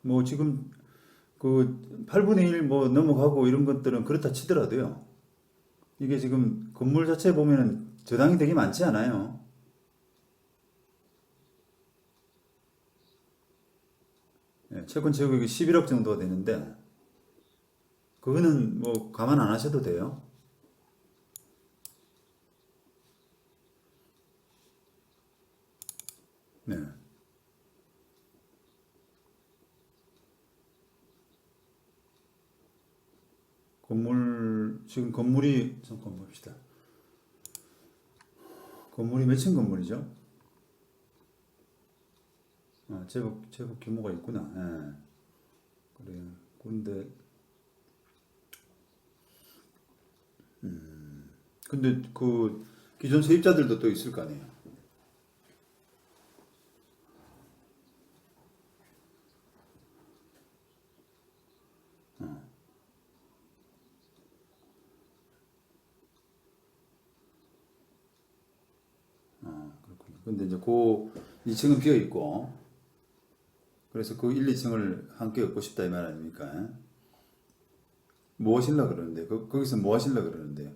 뭐 지금 그 8분의 1 뭐 넘어가고 이런 것들은 그렇다 치더라도요. 이게 지금 건물 자체 보면은 저당이 되게 많지 않아요. 예, 채권 채굴이 11억 정도가 되는데 그거는 뭐 감안 안 하셔도 돼요. 네. 건물 지금 건물이 잠깐 봅시다. 건물이 몇 층 건물이죠? 아, 제법 규모가 있구나. 예. 그래요. 근데 그 기존 세입자들도 또 있을 거 아니에요. 그렇군요. 근데 이제 그 2층은 비어 있고 그래서 그 1, 2층을 함께 얻고 싶다 이 말 아닙니까? 뭐 하실라 그러는데 거기서 뭐 하실라 그러는데요.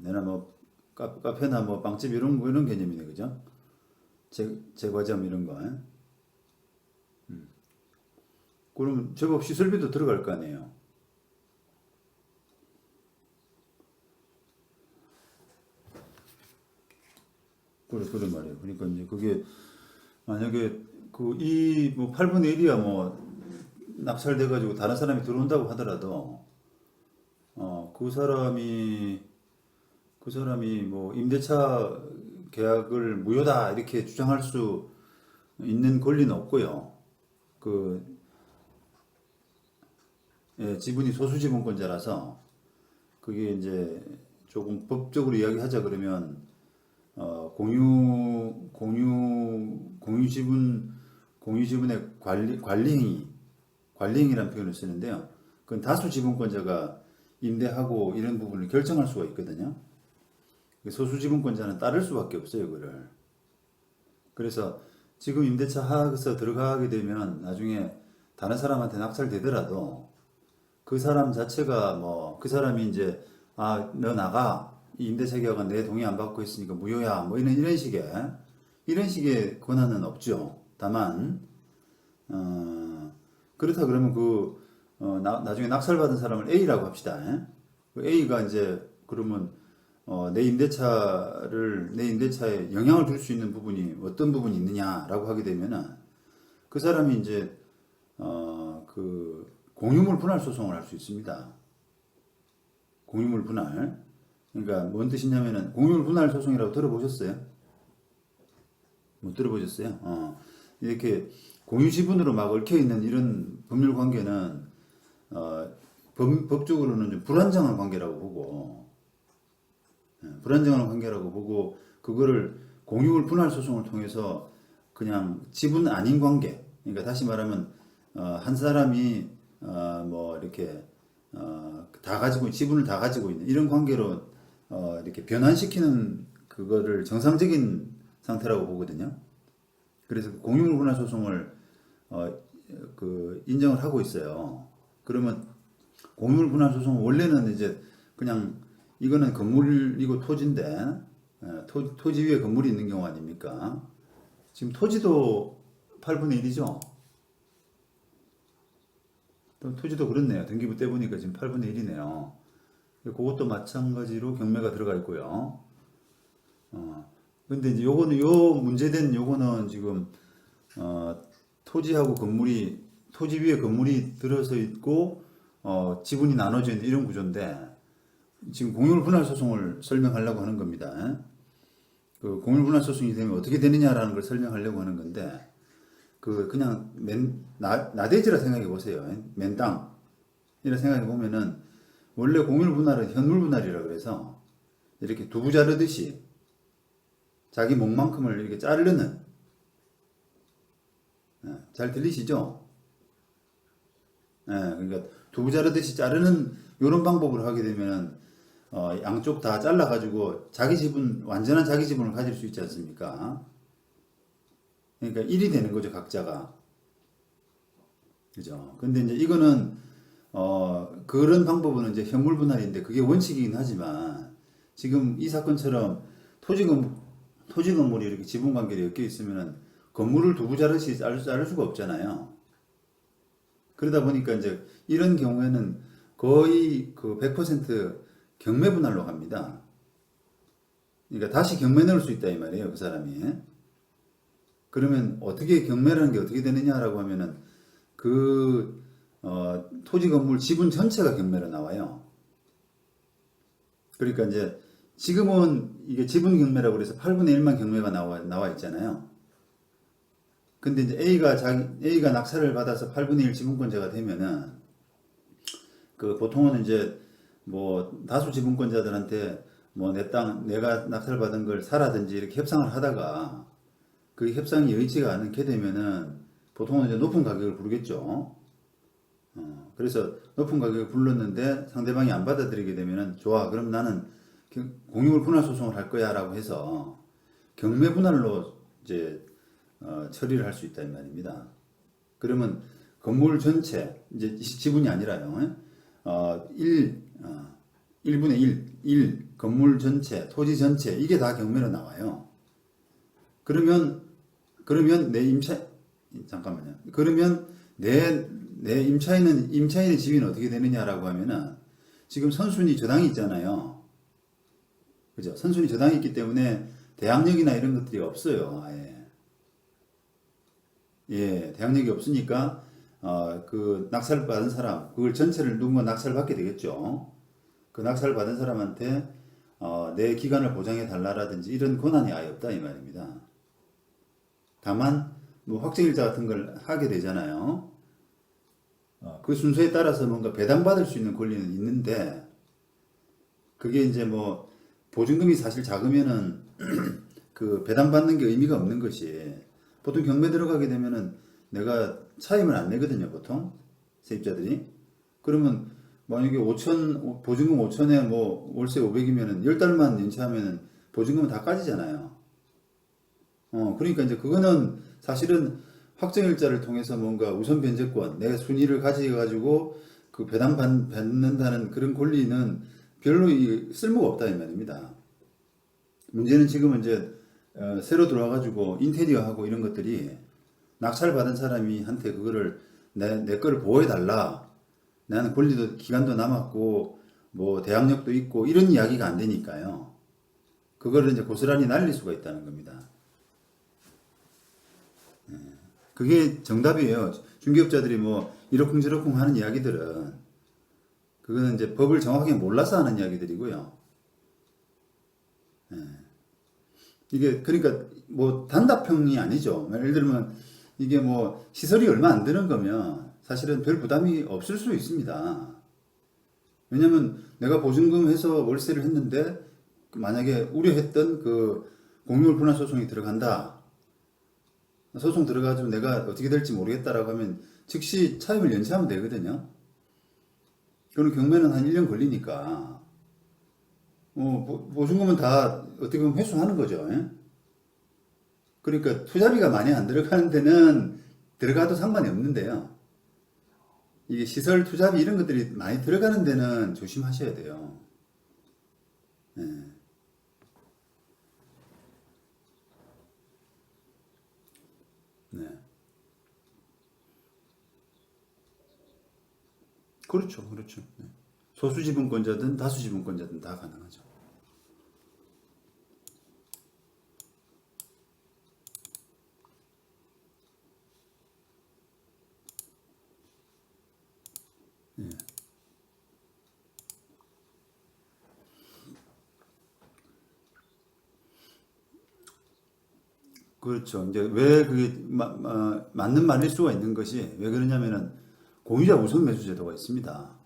내나 뭐 카페나 뭐 빵집 이런 개념이네, 그죠? 제과점 이런 거. 그러면 제법 시설비도 들어갈 거 아니에요. 그런 말이에요. 그러니까 이제 그게 만약에 그 이 뭐 8분의 1이야 뭐 낙찰돼 가지고 다른 사람이 들어온다고 하더라도 그 사람이 뭐 임대차 계약을 무효다 이렇게 주장할 수 있는 권리는 없고요. 그 예, 지분이 소수지분권자라서 그게 이제 조금 법적으로 이야기하자 그러면 공유 지분의 관리 행위라는 표현을 쓰는데요. 그건 다수 지분권자가 임대하고 이런 부분을 결정할 수가 있거든요. 소수 지분권자는 따를 수밖에 없어요, 그거를. 그래서 지금 임대차 하에서 들어가게 되면 나중에 다른 사람한테 낙찰되더라도 그 사람 자체가 뭐 그 사람이 이제 너 나가 이 임대차 계약은 내 동의 안 받고 있으니까 무효야 뭐 이런 식의 권한은 없죠. 다만 그렇다 그러면 나중에 낙찰받은 사람을 A라고 합시다. 그 A가 이제 그러면 내 임대차에 영향을 줄 수 있는 부분이 어떤 부분이 있느냐라고 하게 되면은 그 사람이 이제 그 공유물 분할 소송을 할 수 있습니다. 공유물 분할. 그러니까 뭔 뜻이냐면은 공유물 분할 소송이라고 들어보셨어요? 못 들어보셨어요? 이렇게 공유 지분으로 막 얽혀 있는 이런 법률 관계는 어, 법적으로는 좀 불안정한 관계라고 보고 불안정한 관계라고 보고 그거를 공유물 분할 소송을 통해서 그냥 지분 아닌 관계. 그러니까 다시 말하면 한 사람이 뭐 이렇게 다 가지고 지분을 다 가지고 있는 이런 관계로 이렇게 변환시키는 그거를 정상적인 상태라고 보거든요. 그래서 공유물 분할 소송을 어, 인정을 하고 있어요. 그러면 공유물 분할 소송 원래는 이제 그냥 이거는 건물이고 토지인데 토지 위에 건물이 있는 경우 아닙니까? 지금 토지도 8분의 1이죠. 또 토지도 그렇네요. 등기부 떼보니까 지금 8분의 1이네요. 그것도 마찬가지로 경매가 들어가 있고요. 근데 이제 요 문제된 요거는 지금 어, 토지 위에 건물이 들어서 있고 지분이 나눠져 있는 이런 구조인데 지금 공유물 분할 소송을 설명하려고 하는 겁니다. 그 공유물 분할 소송이 되면 어떻게 되느냐라는 걸 설명하려고 하는 건데 그냥 나대지라 생각해 보세요. 맨 땅. 이라 생각해 보면은 원래 공유물 분할은 현물 분할이라 그래서 이렇게 두부 자르듯이 자기 몸만큼을 이렇게 자르는 잘 들리시죠? 그러니까 두부 자르듯이 자르는 이런 방법으로 하게 되면 양쪽 다 잘라가지고 자기 지분, 완전한 자기 지분을 가질 수 있지 않습니까? 그러니까 1이 되는 거죠, 각자가. 그죠? 근데 이제 이거는, 그런 방법은 이제 현물 분할인데 그게 원칙이긴 하지만 지금 이 사건처럼 토지 건물이 이렇게 지분 관계를 엮여 있으면은 건물을 두부 자르시 자를 수가 없잖아요. 그러다 보니까 이제 이런 경우에는 거의 그 100% 경매 분할로 갑니다. 그러니까 다시 경매 넣을 수 있다 이 말이에요, 그 사람이. 그러면 어떻게 경매라는 게 어떻게 되느냐라고 하면은 그 토지 건물 지분 전체가 경매로 나와요. 그러니까 이제 지금은 이게 지분 경매라고 그래서 8분의 1만 경매가 나와 있잖아요. 근데 이제 A가 낙찰을 받아서 8분의 1 지분권자가 되면은 그 보통은 이제 뭐 다수 지분권자들한테 뭐 내가 낙찰받은 걸 사라든지 이렇게 협상을 하다가 그 협상이 여의치가 않게 되면은 보통은 이제 높은 가격을 부르겠죠. 그래서 높은 가격을 불렀는데 상대방이 안 받아들이게 되면은 좋아. 그럼 나는 공유물 분할 소송을 할 거야라고 해서 경매 분할로 이제 처리를 할 수 있다 이 말입니다. 그러면 건물 전체 이제 지분이 아니라요. 1분의 1 건물 전체, 토지 전체 이게 다 경매로 나와요. 그러면 잠깐만요. 그러면 내 임차인의 지위는 어떻게 되느냐라고 하면은 지금 선순위 저당이 있잖아요. 그죠? 선순위 저당이 있기 때문에 대항력이나 이런 것들이 없어요. 아예. 예, 대항력이 없으니까 그 낙찰을 받은 사람, 그걸 전체를 누군가 낙찰을 받게 되겠죠. 그 낙찰을 받은 사람한테 내 기간을 보장해 달라라든지 이런 권한이 아예 없다 이 말입니다. 다만 뭐 확정일자 같은 걸 하게 되잖아요. 그 순서에 따라서 뭔가 배당받을 수 있는 권리는 있는데 그게 이제 뭐 보증금이 사실 작으면은 그 배당받는 게 의미가 없는 것이 보통 경매 들어가게 되면은 내가 차임을 안 내거든요, 보통 세입자들이. 그러면 만약에 5천 보증금 5천에 뭐 월세 500이면은 10달만 연체하면은 보증금은 다 까지잖아요. 그러니까 이제 그거는 사실은 확정일자를 통해서 뭔가 우선 변제권, 내가 순위를 가지고 그 배당 받는다는 그런 권리는 별로 쓸모가 없다 이 말입니다. 문제는 지금 이제 새로 들어와가지고 인테리어하고 이런 것들이 낙찰 받은 사람이 한테 그거를 내 거를 보호해달라. 나는 권리도 기간도 남았고 뭐 대항력도 있고 이런 이야기가 안 되니까요. 그거를 이제 고스란히 날릴 수가 있다는 겁니다. 그게 정답이에요. 중개업자들이 뭐 이러쿵저러쿵 하는 이야기들은 그거는 이제 법을 정확하게 몰라서 하는 이야기들이고요. 이게 그러니까 뭐 단답형이 아니죠. 예를 들면 이게 뭐 시설이 얼마 안 드는 거면 사실은 별 부담이 없을 수 있습니다. 왜냐면 내가 보증금 해서 월세를 했는데 만약에 우려했던 그 공유물 분할 소송이 들어간다. 소송 들어가지고 내가 어떻게 될지 모르겠다라고 하면 즉시 차임을 연체하면 되거든요. 그럼 경매는 한 1년 걸리니까 보증금은 다 어떻게 보면 회수하는 거죠. 예? 그러니까 투자비가 많이 안 들어가는 데는 들어가도 상관이 없는데요. 이게 시설 투자비 이런 것들이 많이 들어가는 데는 조심하셔야 돼요. 예. 네. 그렇죠. 그렇죠. 네. 소수 지분권자든 다수 지분권자든 다 가능하죠. 그렇죠. 이제 왜 그게 맞는 말일 수가 있는 것이 왜 그러냐면은 공유자 우선 매수 제도가 있습니다.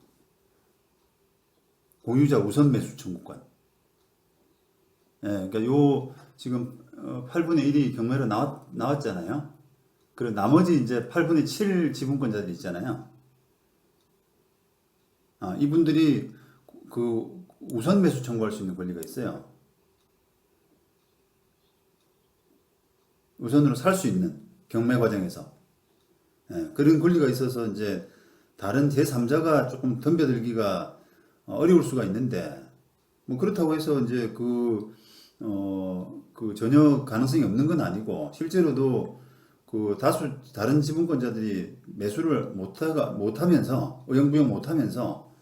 공유자 우선 매수 청구권. 예, 그러니까 요 지금 8분의 1이 경매로 나왔잖아요. 그리고 나머지 이제 8분의 7 지분권자들이 있잖아요. 이분들이 그 우선 매수 청구할 수 있는 권리가 있어요. 우선으로 살 수 있는 경매 과정에서. 예, 그런 권리가 있어서 이제 다른 제3자가 조금 덤벼들기가 어려울 수가 있는데, 뭐 그렇다고 해서 이제 그 전혀 가능성이 없는 건 아니고, 실제로도 그 다수 다른 지분권자들이 매수를 못하면서, 어영부영 못하면서,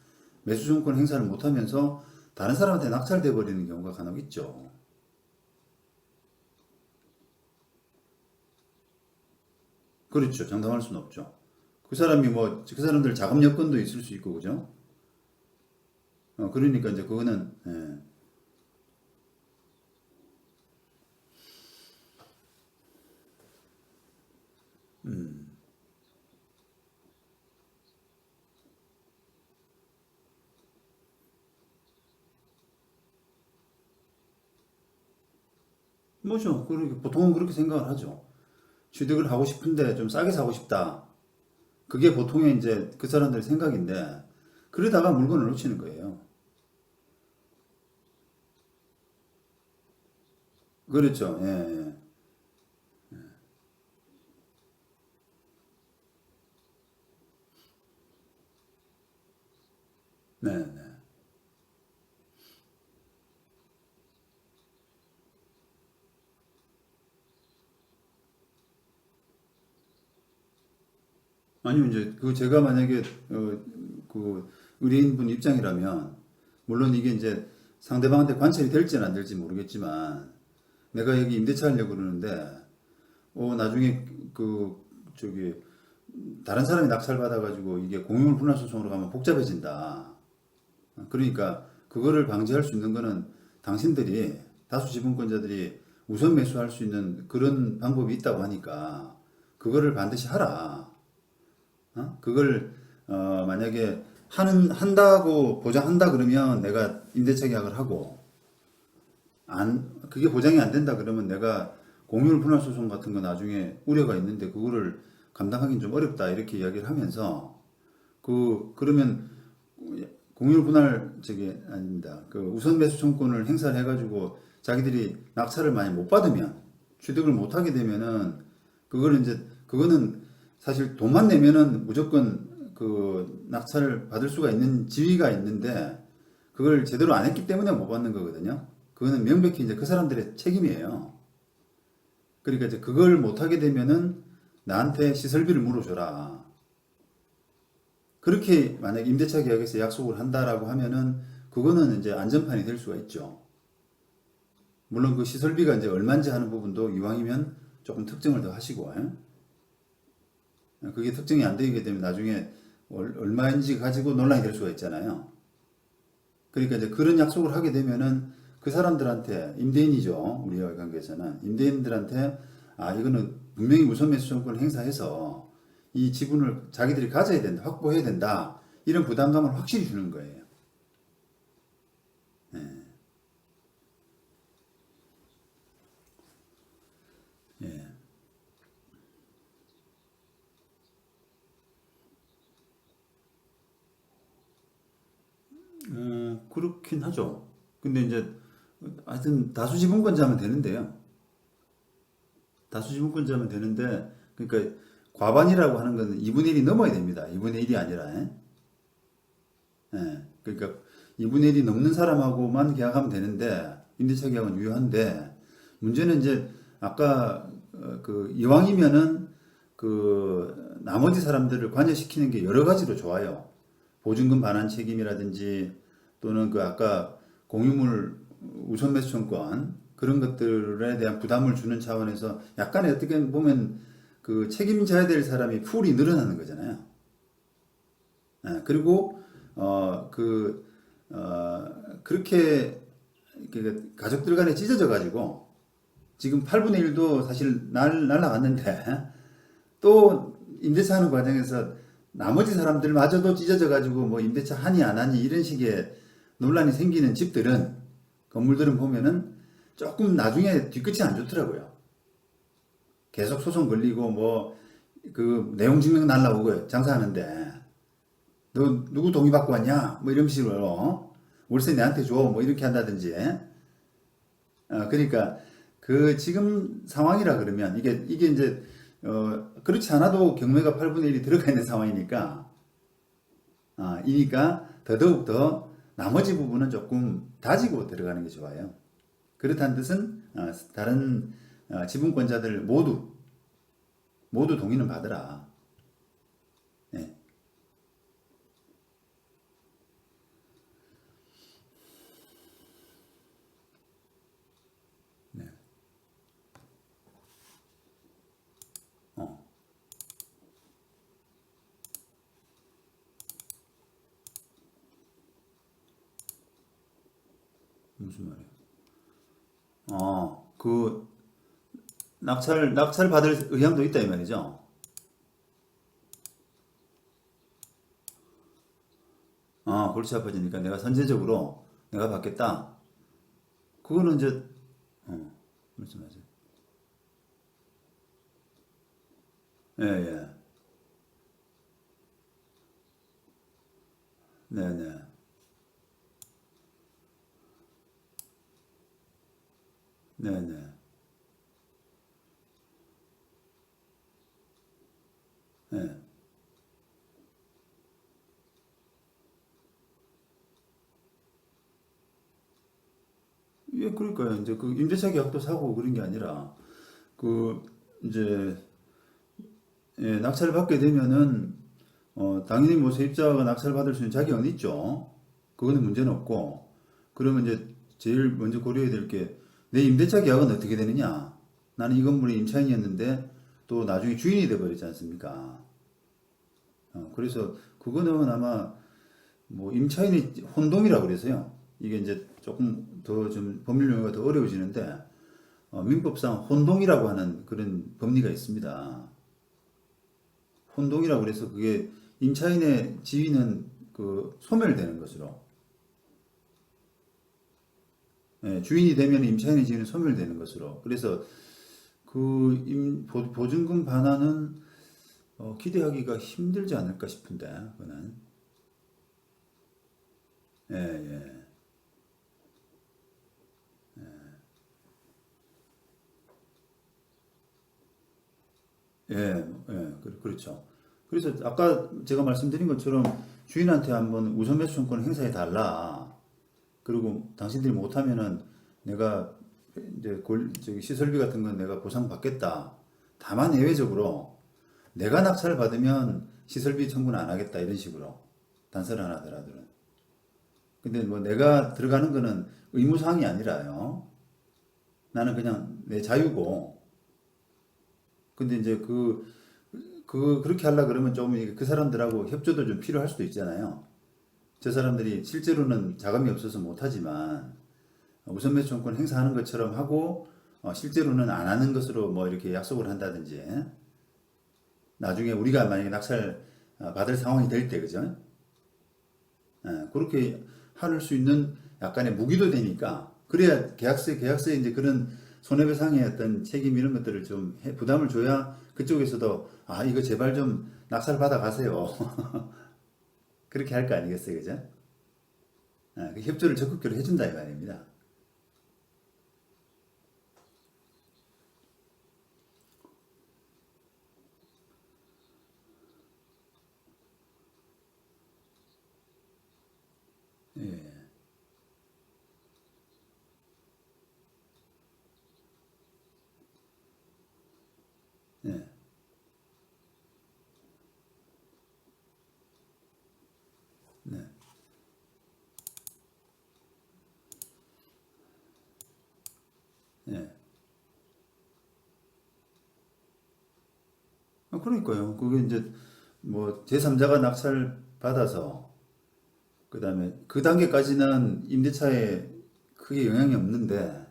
매수증권 행사를 못하면서 다른 사람한테 낙찰돼 버리는 경우가 간혹 있죠. 그렇죠. 장담할 수는 없죠. 그 사람이 뭐, 그 사람들 자금 여건도 있을 수 있고, 그죠? 그러니까 이제 그거는, 예. 뭐죠. 그렇게, 보통은 그렇게 생각을 하죠. 취득을 하고 싶은데 좀 싸게 사고 싶다. 그게 보통의 이제 그 사람들의 생각인데, 그러다가 물건을 놓치는 거예요. 그렇죠. 예, 예. 네, 네. 아니면 이제 그 제가 만약에 그 의뢰인분 입장이라면, 물론 이게 이제 상대방한테 관철이 될지는 안 될지 모르겠지만, 내가 여기 임대차 하려고 그러는데 나중에 그 저기 다른 사람이 낙찰 받아가지고 이게 공유물 분할 소송으로 가면 복잡해진다. 그러니까 그거를 방지할 수 있는 거는 당신들이, 다수 지분권자들이 우선 매수할 수 있는 그런 방법이 있다고 하니까 그거를 반드시 하라. 그걸 만약에 한다고 보장한다 그러면 내가 임대차 계약을 하고, 그게 보장이 안 된다 그러면 내가 공유를 분할 소송 같은 거 나중에 우려가 있는데 그거를 감당하기는 좀 어렵다 이렇게 이야기를 하면서, 그러면 공유를 분할 저기 아닙니다. 그 우선 매수 청구권을 행사를 해가지고 자기들이 낙찰을 많이 못 받으면, 취득을 못 하게 되면은, 그거는 사실 돈만 내면은 무조건 그 낙찰을 받을 수가 있는 지위가 있는데, 그걸 제대로 안 했기 때문에 못 받는 거거든요. 그거는 명백히 이제 그 사람들의 책임이에요. 그러니까 이제 그걸 못 하게 되면은 나한테 시설비를 물어줘라. 그렇게 만약 임대차 계약에서 약속을 한다라고 하면은 그거는 이제 안전판이 될 수가 있죠. 물론 그 시설비가 이제 얼마인지 하는 부분도 이왕이면 조금 특정을 더 하시고, 그게 특정이 안 되게 되면 나중에 얼마인지 가지고 논란이 될 수가 있잖아요. 그러니까 이제 그런 약속을 하게 되면은 그 사람들한테, 임대인이죠. 우리와 관계에서는 임대인들한테, 이거는 분명히 우선 매수 정권을 행사해서 이 지분을 자기들이 가져야 된다, 확보해야 된다, 이런 부담감을 확실히 주는 거예요. 예. 그렇긴 하죠. 근데 이제 하여튼 다수 지분권자면 되는데요. 다수 지분권자면 되는데, 그러니까 과반이라고 하는 건 2분의 1이 넘어야 됩니다. 2분의 1이 아니라. 그러니까 2분의 1이 넘는 사람하고만 계약하면 되는데, 임대차 계약은 유효한데, 문제는 이제 아까 그 이왕이면은 그 나머지 사람들을 관여시키는 게 여러 가지로 좋아요. 보증금 반환 책임이라든지, 또는 그 아까 공유물 우선 매수 청구권, 그런 것들에 대한 부담을 주는 차원에서 약간의 어떻게 보면 그 책임져야 될 사람이 풀이 늘어나는 거잖아요. 그리고 그렇게 가족들 간에 찢어져 가지고 지금 8분의 1도 사실 날라갔는데, 또 임대차 하는 과정에서 나머지 사람들마저도 찢어져 가지고 뭐 임대차 하니 안 하니 이런 식의 논란이 생기는 집들은, 건물들은 보면은 조금 나중에 뒤끝이 안 좋더라고요. 계속 소송 걸리고 뭐 그 내용 증명 날라오고 장사하는데 너 누구 동의 받고 왔냐? 뭐 이런 식으로 월세 내한테 줘. 뭐 이렇게 한다든지. 그러니까 그 지금 상황이라 그러면 이게 이제 그렇지 않아도 경매가 8분의 1이 들어가 있는 상황이니까 이니까 더더욱 더 나머지 부분은 조금 다지고 들어가는 게 좋아요. 그렇다는 뜻은 다른 지분권자들 모두 동의는 받으라. 네. 네. 어, 무슨 말이에요? 그 낙찰 받을 의향도 있다 이 말이죠. 골치 아파지니까 내가 선제적으로 내가 받겠다. 그거는 이제 말씀하세요. 예, 예. 네, 네. 네, 네. 네. 예, 그러니까요. 이제 그 임대차 계약도 사고 그런 게 아니라 그 이제 낙찰을 받게 되면은 당연히 뭐 세입자가 낙찰을 받을 수 있는 자격은 있죠. 그거는 문제는 없고 그러면 이제 제일 먼저 고려해야 될 게 내 임대차 계약은 어떻게 되느냐. 나는 이 건물의 임차인이었는데 또 나중에 주인이 돼 버리지 않습니까? 그래서 그거는 아마 뭐 임차인이 혼동이라고 그래서요. 이게 이제 조금 더 좀 법률 용어가 더 어려워지는데 민법상 혼동이라고 하는 그런 법리가 있습니다. 혼동이라고 그래서 그게 임차인의 지위는 그 소멸되는 것으로 주인이 되면 임차인의 지위는 소멸되는 것으로 그래서 그 보증금 반환은 기대하기가 힘들지 않을까 싶은데 그거는 예, 예. 예, 예, 그렇죠. 그래서 아까 제가 말씀드린 것처럼 주인한테 한번 우선 매수 청구권 행사해 달라. 그리고 당신들이 못하면은 내가 이제 저기 시설비 같은 건 내가 보상받겠다. 다만 예외적으로 내가 낙찰을 받으면 시설비 청구는 안 하겠다 이런 식으로 단서를 하나 하더라고요. 근데 뭐 내가 들어가는 거는 의무사항이 아니라요. 나는 그냥 내 자유고. 근데 이제 그렇게 하려 그러면 좀 그 사람들하고 협조도 좀 필요할 수도 있잖아요. 저 사람들이 실제로는 자금이 없어서 못하지만 우선 매수권 행사하는 것처럼 하고 실제로는 안 하는 것으로 뭐 이렇게 약속을 한다든지 나중에 우리가 만약에 낙찰 받을 상황이 될 때 그죠? 그렇게 할 수 있는 약간의 무기도 되니까 그래야 계약서에 이제 그런 손해배상의 어떤 책임 이런 것들을 좀 부담을 줘야 그쪽에서도 이거 제발 좀 낙찰 받아 가세요. 그렇게 할 거 아니겠어요, 그죠? 그 협조를 적극적으로 해준다 이 말입니다. 예, 예, 네, 예. 그러니까요. 그게 이제 뭐 제3자가 낙찰 받아서 그다음에 그 단계까지는 임대차에 크게 영향이 없는데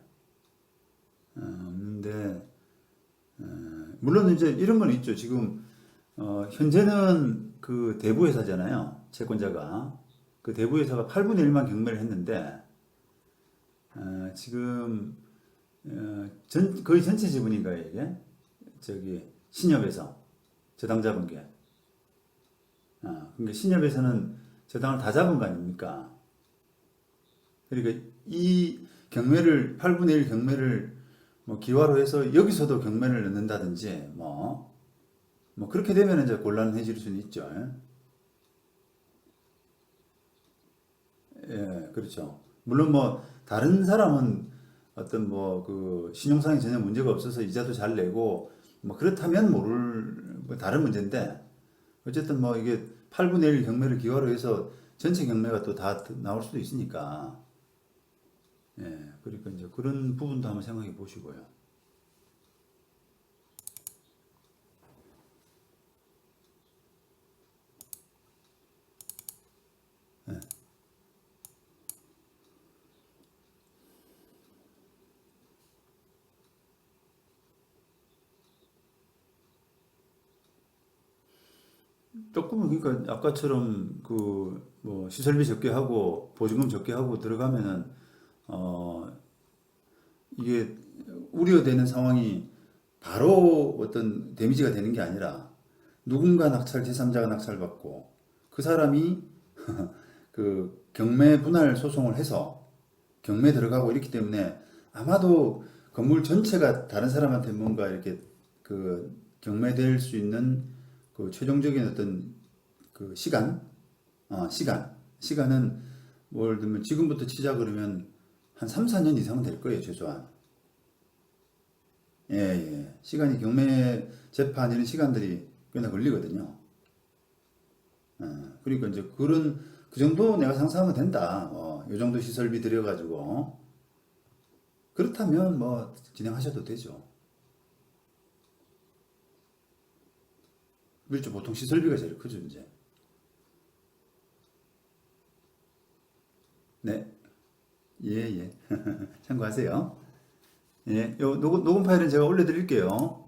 물론 이제 이런 건 있죠. 지금 현재는 그 대부회사잖아요. 채권자가 그 대부회사가 8분의 1만 경매를 했는데 지금 거의 전체 지분인가요 이게? 저기 신협에서 저당 잡은 게. 그러니까 신협에서는 저당을 다 잡은 거 아닙니까? 그러니까 이 경매를 8분의 1 경매를 뭐 기화로 해서 여기서도 경매를 넣는다든지 뭐 그렇게 되면 이제 곤란해질 수는 있죠. 예, 그렇죠. 물론 뭐 다른 사람은 어떤 뭐 그 신용상에 전혀 문제가 없어서 이자도 잘 내고 뭐 그렇다면 모를 뭐 다른 문제인데 어쨌든 뭐 이게 8분의 1 경매를 기화로 해서 전체 경매가 또 다 나올 수도 있으니까 예, 그러니까 이제 그런 부분도 한번 생각해 보시고요. 조금은 그러니까 아까처럼 그 뭐 시설비 적게 하고 보증금 적게 하고 들어가면은 어 이게 우려되는 상황이 바로 어떤 데미지가 되는 게 아니라 누군가 낙찰 제3자가 낙찰받고 그 사람이 그 경매 분할 소송을 해서 경매 들어가고 이렇기 때문에 아마도 건물 전체가 다른 사람한테 뭔가 이렇게 그 경매될 수 있는 그 최종적인 어떤 그 시간은 뭐 예를 들면 지금부터 치자 그러면 한 3, 4년 이상은 될 거예요, 최소한. 예, 예. 시간이 경매 재판 이런 시간들이 꽤나 걸리거든요. 그러니까 이제 그런 그 정도 내가 상상하면 된다. 이 정도 시설비 들여가지고 그렇다면 뭐 진행하셔도 되죠. 그렇죠. 보통 시설비가 제일 크죠, 이제. 네, 예, 예. 참고하세요. 예, 요 녹음 파일은 제가 올려드릴게요.